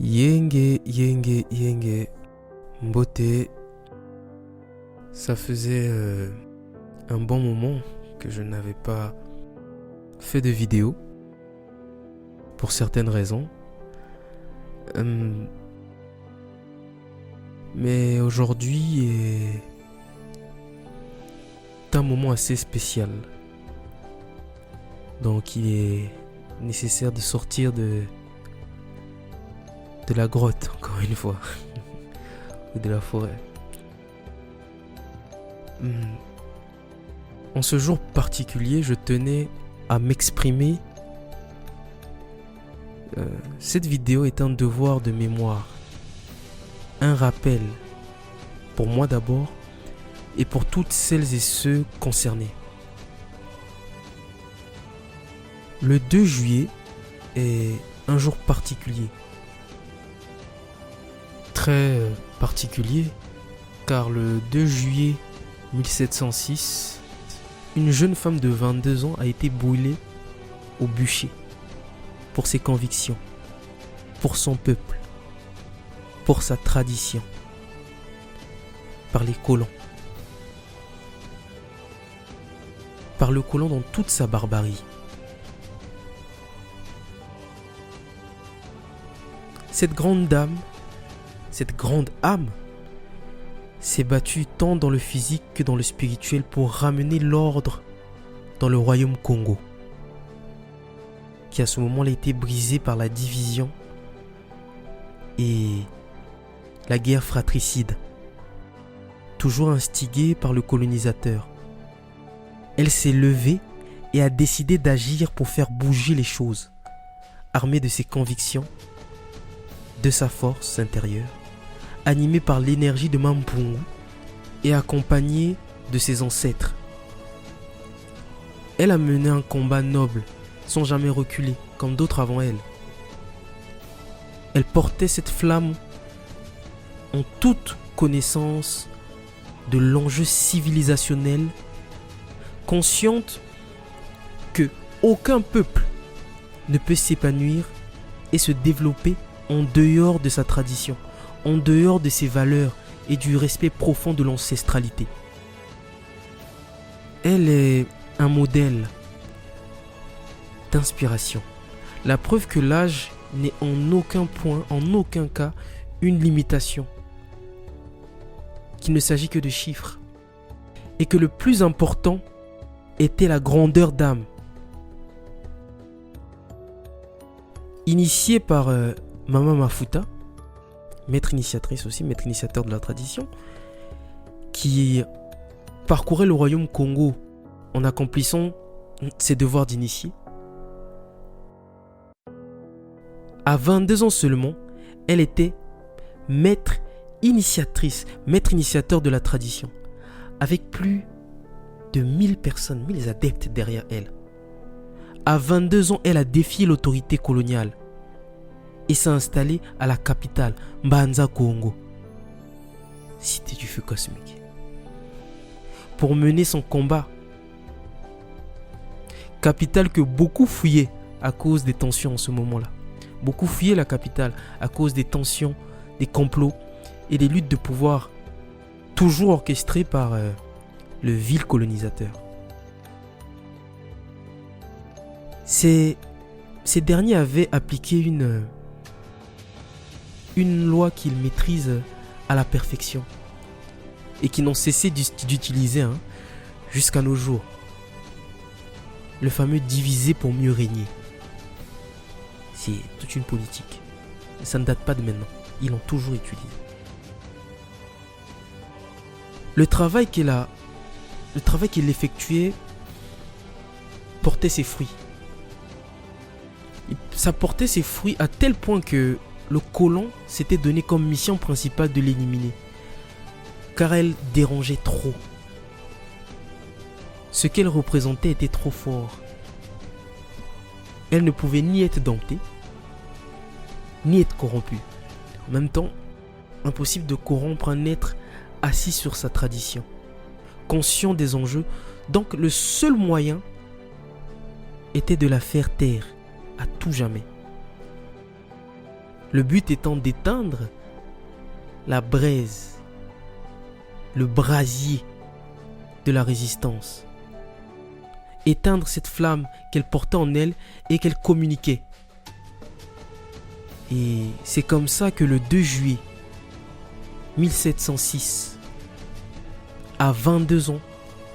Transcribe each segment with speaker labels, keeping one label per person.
Speaker 1: Yenge, yenge, yenge, Mbote. Ça faisait un bon moment que je n'avais pas fait de vidéo, pour certaines raisons. Mais aujourd'hui est un moment assez spécial. Donc il est nécessaire de sortir de la grotte, encore une fois, ou de la forêt. En ce jour particulier, je tenais à m'exprimer. Cette vidéo est un devoir de mémoire, un rappel, pour moi d'abord, et pour toutes celles et ceux concernés. Le 2 juillet est un jour particulier. Très particulier, car le 2 juillet 1706, une jeune femme de 22 ans a été brûlée au bûcher pour ses convictions, pour son peuple, pour sa tradition, par les colons. Par le colon dans toute sa barbarie. Cette grande dame, cette grande âme, s'est battue tant dans le physique que dans le spirituel pour ramener l'ordre dans le royaume Congo, qui à ce moment-là a été brisé par la division et la guerre fratricide, toujours instigée par le colonisateur. Elle s'est levée et a décidé d'agir pour faire bouger les choses, armée de ses convictions, de sa force intérieure, animée par l'énergie de Mampungu et accompagnée de ses ancêtres. Elle a mené un combat noble, sans jamais reculer, comme d'autres avant elle. Elle portait cette flamme en toute connaissance de l'enjeu civilisationnel, consciente que aucun peuple ne peut s'épanouir et se développer en dehors de sa tradition, en dehors de ses valeurs et du respect profond de l'ancestralité. Elle est un modèle d'inspiration. La preuve que l'âge n'est en aucun point, en aucun cas, une limitation. Qu'il ne s'agit que de chiffres. Et que le plus important était la grandeur d'âme. Initiée par Mama Mafuta, maître initiatrice aussi, maître initiateur de la tradition, qui parcourait le royaume Congo en accomplissant ses devoirs d'initié. À 22 ans seulement, elle était maître initiatrice, maître initiateur de la tradition, avec plus de 1000 personnes, 1000 adeptes derrière elle. À 22 ans, elle a défié l'autorité coloniale et s'est installée à la capitale, Mbanza Congo, cité du feu cosmique, pour mener son combat. Capitale que beaucoup fouillaient à cause des tensions en ce moment-là. Beaucoup fouillaient la capitale à cause des tensions, des complots et des luttes de pouvoir, toujours orchestrées par le vil colonisateur. Ces derniers avaient appliqué une loi qu'ils maîtrisent à la perfection et qui n'ont cessé d'utiliser jusqu'à nos jours. Le fameux diviser pour mieux régner. C'est toute une politique. Ça ne date pas de maintenant. Ils l'ont toujours utilisé. Le travail qu'elle effectuait portait ses fruits. Ça portait ses fruits à tel point que le colon s'était donné comme mission principale de l'éliminer, car elle dérangeait trop. Ce qu'elle représentait était trop fort. Elle ne pouvait ni être domptée, ni être corrompue. En même temps, impossible de corrompre un être assis sur sa tradition, conscient des enjeux. Donc le seul moyen était de la faire taire à tout jamais. Le but étant d'éteindre la braise, le brasier de la résistance. Éteindre cette flamme qu'elle portait en elle et qu'elle communiquait. Et c'est comme ça que le 2 juillet 1706, à 22 ans,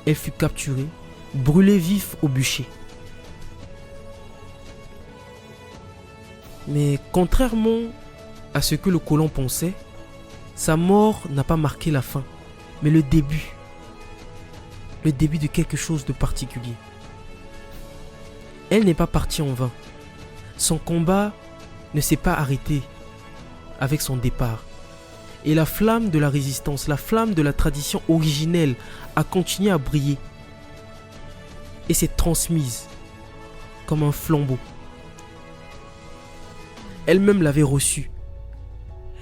Speaker 1: elle fut capturée, brûlée vif au bûcher. Mais contrairement à ce que le colon pensait, sa mort n'a pas marqué la fin, mais le début de quelque chose de particulier. Elle n'est pas partie en vain. Son combat ne s'est pas arrêté avec son départ. Et la flamme de la résistance, la flamme de la tradition originelle a continué à briller et s'est transmise comme un flambeau. Elle-même l'avait reçu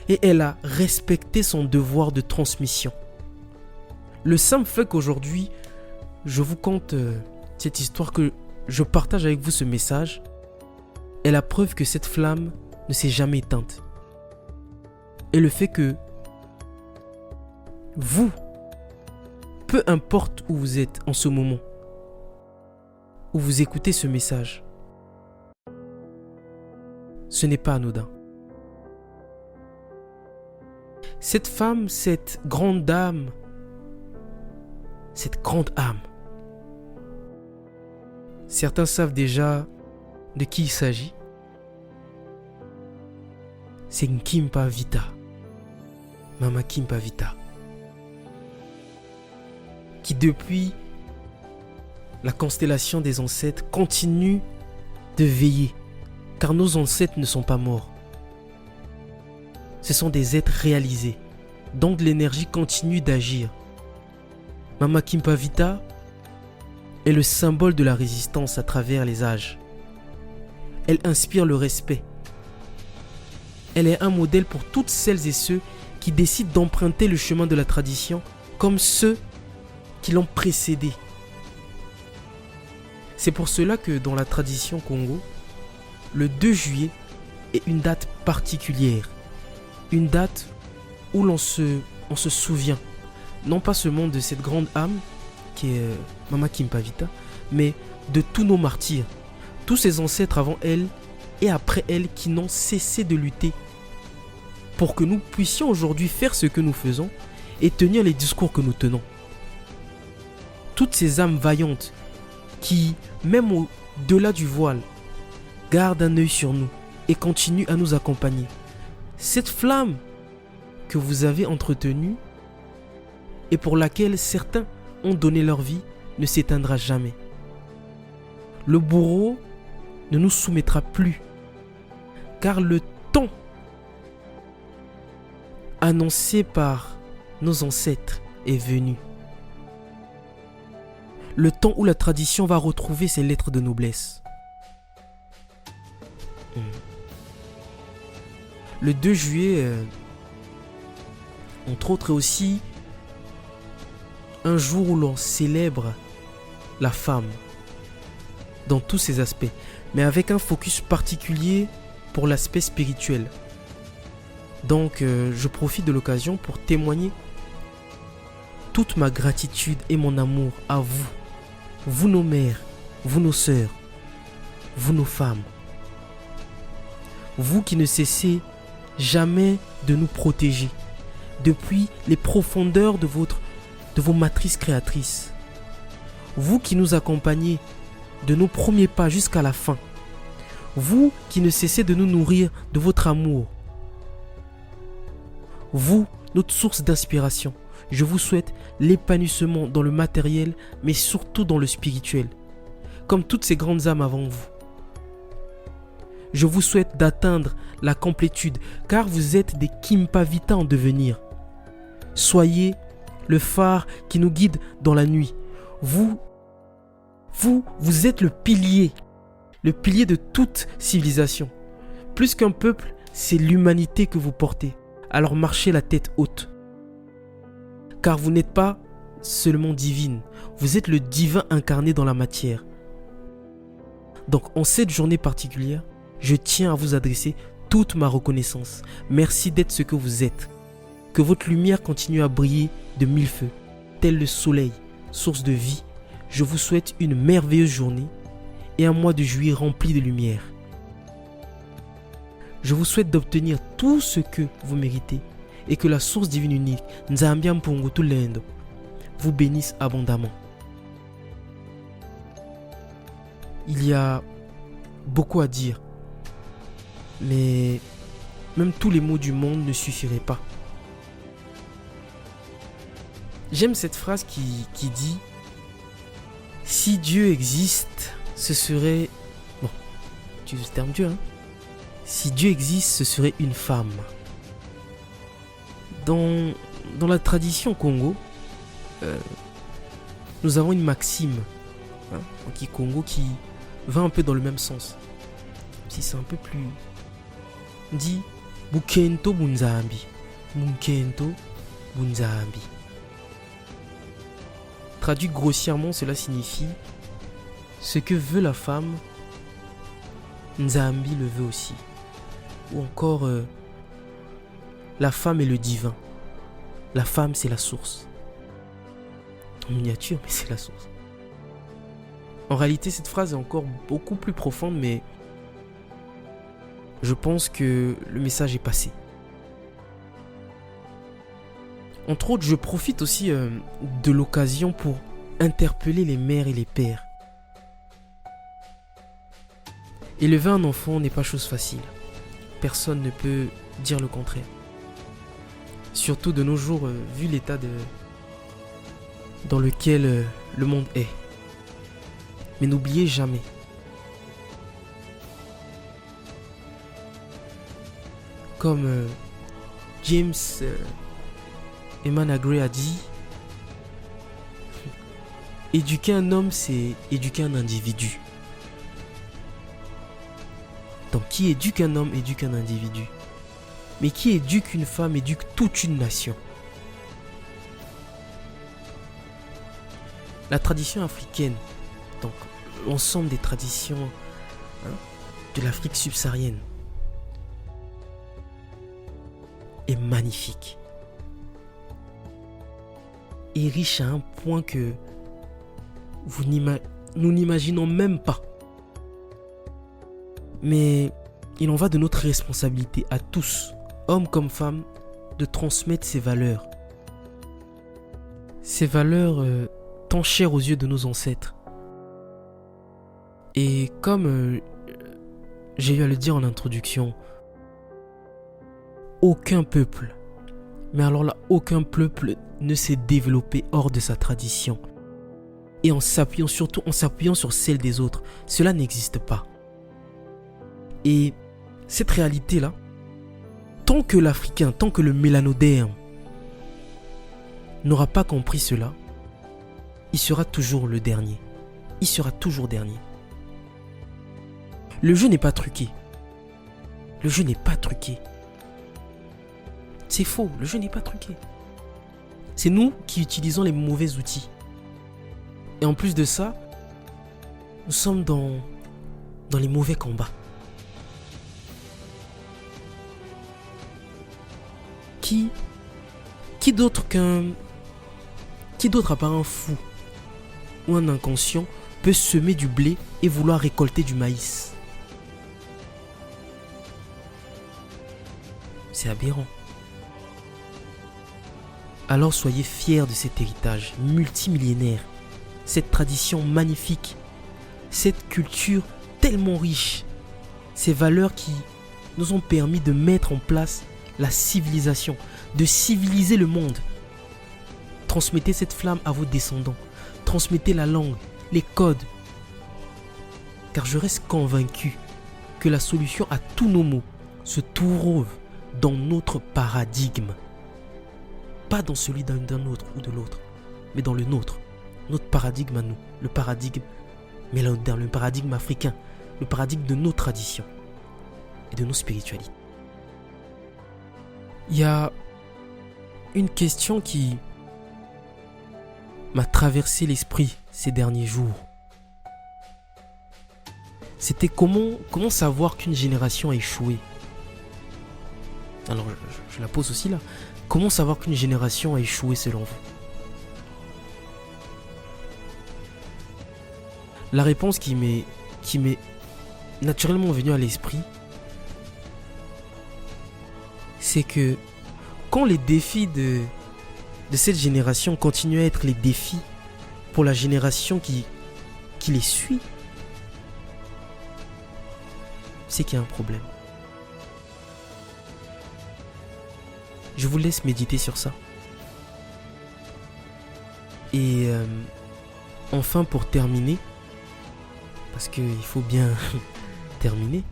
Speaker 1: et elle a respecté son devoir de transmission. Le simple fait qu'aujourd'hui, je vous conte cette histoire, que je partage avec vous ce message, est la preuve que cette flamme ne s'est jamais éteinte. Et le fait que vous, peu importe où vous êtes en ce moment, où vous écoutez ce message, ce n'est pas anodin. Cette femme, cette grande dame, cette grande âme, certains savent déjà de qui il s'agit. C'est Nkimpa Vita, Mama Nkimpa Vita, qui depuis la constellation des ancêtres continue de veiller, car nos ancêtres ne sont pas morts. Ce sont des êtres réalisés, donc l'énergie continue d'agir. Mama Nkimpa Vita est le symbole de la résistance à travers les âges. Elle inspire le respect. Elle est un modèle pour toutes celles et ceux qui décident d'emprunter le chemin de la tradition, comme ceux qui l'ont précédé. C'est pour cela que dans la tradition Congo, le 2 juillet est une date particulière. Une date où on se souvient, non pas seulement de cette grande âme qui est Mama Nkimpa Vita, mais de tous nos martyrs, tous ces ancêtres avant elle et après elle qui n'ont cessé de lutter pour que nous puissions aujourd'hui faire ce que nous faisons et tenir les discours que nous tenons. Toutes ces âmes vaillantes qui, même au-delà du voile, gardent un œil sur nous et continuent à nous accompagner. Cette flamme que vous avez entretenue et pour laquelle certains ont donné leur vie ne s'éteindra jamais. Le bourreau ne nous soumettra plus, car le temps annoncé par nos ancêtres est venu. Le temps où la tradition va retrouver ses lettres de noblesse. Le 2 juillet, entre autres, est aussi un jour où l'on célèbre la femme dans tous ses aspects, mais avec un focus particulier pour l'aspect spirituel. Donc, je profite de l'occasion pour témoigner toute ma gratitude et mon amour à vous, vous nos mères, vous nos sœurs, vous nos femmes, vous qui ne cessez jamais de nous protéger depuis les profondeurs de vos matrices créatrices, vous qui nous accompagnez de nos premiers pas jusqu'à la fin, vous qui ne cessez de nous nourrir de votre amour, vous, notre source d'inspiration. Je vous souhaite l'épanouissement dans le matériel, mais surtout dans le spirituel, comme toutes ces grandes âmes avant vous. Je vous souhaite d'atteindre la complétude, car vous êtes des Nkimpa Vita en devenir. Soyez le phare qui nous guide dans la nuit. Vous êtes le pilier de toute civilisation. Plus qu'un peuple, c'est l'humanité que vous portez. Alors marchez la tête haute. Car vous n'êtes pas seulement divine, vous êtes le divin incarné dans la matière. Donc en cette journée particulière, je tiens à vous adresser toute ma reconnaissance. Merci d'être ce que vous êtes. Que votre lumière continue à briller de mille feux, tel le soleil, source de vie. Je vous souhaite une merveilleuse journée et un mois de juillet rempli de lumière. Je vous souhaite d'obtenir tout ce que vous méritez et que la source divine unique, Nzambi Mpungu Tulendo, vous bénisse abondamment. Il y a beaucoup à dire, mais même tous les mots du monde ne suffiraient pas. J'aime cette phrase qui dit « Si Dieu existe, ce serait... » Bon, tu utilises le terme Dieu, hein. Si Dieu existe, ce serait une femme. Dans la tradition Congo, nous avons une maxime en Kikongo qui va un peu dans le même sens. Si c'est un peu plus... On dit « Bukento Bunzambi ». Bukento Bunzambi. Traduit grossièrement, cela signifie « Ce que veut la femme, Nzambi le veut aussi ». Ou encore la femme est le divin. La femme, c'est la source. En miniature, mais c'est la source. En réalité, cette phrase est encore beaucoup plus profonde, mais je pense que le message est passé. Entre autres, je profite aussi de l'occasion pour interpeller les mères et les pères. Élever un enfant n'est pas chose facile. Personne ne peut dire le contraire. Surtout de nos jours, vu l'état dans lequel le monde est. Mais n'oubliez jamais, comme James Emanagre a dit, éduquer un homme, c'est éduquer un individu. Donc qui éduque un homme, éduque un individu. Mais qui éduque une femme, éduque toute une nation. La tradition africaine, donc l'ensemble des traditions de l'Afrique subsaharienne, est magnifique. Et riche à un point que nous n'imaginons même pas. Mais il en va de notre responsabilité à tous, hommes comme femmes, de transmettre ces valeurs. Ces valeurs tant chères aux yeux de nos ancêtres. Et comme j'ai eu à le dire en introduction, aucun peuple, mais alors là, aucun peuple ne s'est développé hors de sa tradition. Et surtout en s'appuyant sur celle des autres. Cela n'existe pas. Et cette réalité-là, tant que l'Africain, tant que le mélanoderme n'aura pas compris cela, il sera toujours le dernier. Il sera toujours dernier. Le jeu n'est pas truqué. Le jeu n'est pas truqué. C'est faux, le jeu n'est pas truqué. C'est nous qui utilisons les mauvais outils. Et en plus de ça, nous sommes dans les mauvais combats. Qui d'autre à part un fou ou un inconscient peut semer du blé et vouloir récolter du maïs? C'est aberrant. Alors soyez fiers de cet héritage multimillénaire, cette tradition magnifique, cette culture tellement riche, ces valeurs qui nous ont permis de mettre en place la civilisation, de civiliser le monde. Transmettez cette flamme à vos descendants. Transmettez la langue, les codes. Car je reste convaincu que la solution à tous nos maux se trouve dans notre paradigme. Pas dans celui d'un autre ou de l'autre, mais dans le nôtre. Notre paradigme à nous, le paradigme mélanoderme, le paradigme africain, le paradigme de nos traditions et de nos spiritualités. Il y a une question qui m'a traversé l'esprit ces derniers jours. C'était comment savoir qu'une génération a échoué? Alors je la pose aussi là. Comment savoir qu'une génération a échoué selon vous? La réponse qui m'est naturellement venue à l'esprit, c'est que quand les défis de cette génération continuent à être les défis pour la génération qui les suit, c'est qu'il y a un problème. Je vous laisse méditer sur ça. Et enfin, pour terminer, parce qu'il faut bien terminer,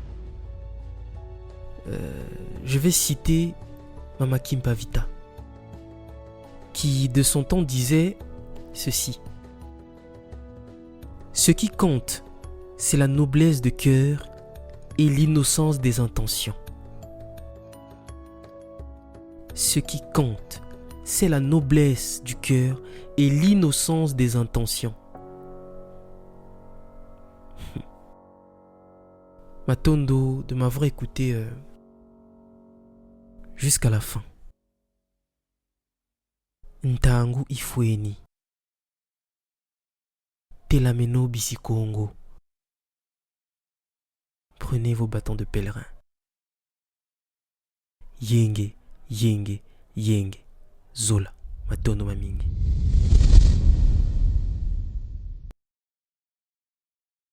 Speaker 1: je vais citer Mama Kimpavita, qui de son temps disait ceci: ce qui compte, c'est la noblesse de cœur et l'innocence des intentions. Ce qui compte, c'est la noblesse du cœur et l'innocence des intentions. Matondo, de m'avoir écouté jusqu'à la fin. Ntangu Ifweni. Telameno Bisikongo. Prenez vos bâtons de pèlerin. Yenge, yenge, yenge. Zola, Matondo Mamingi.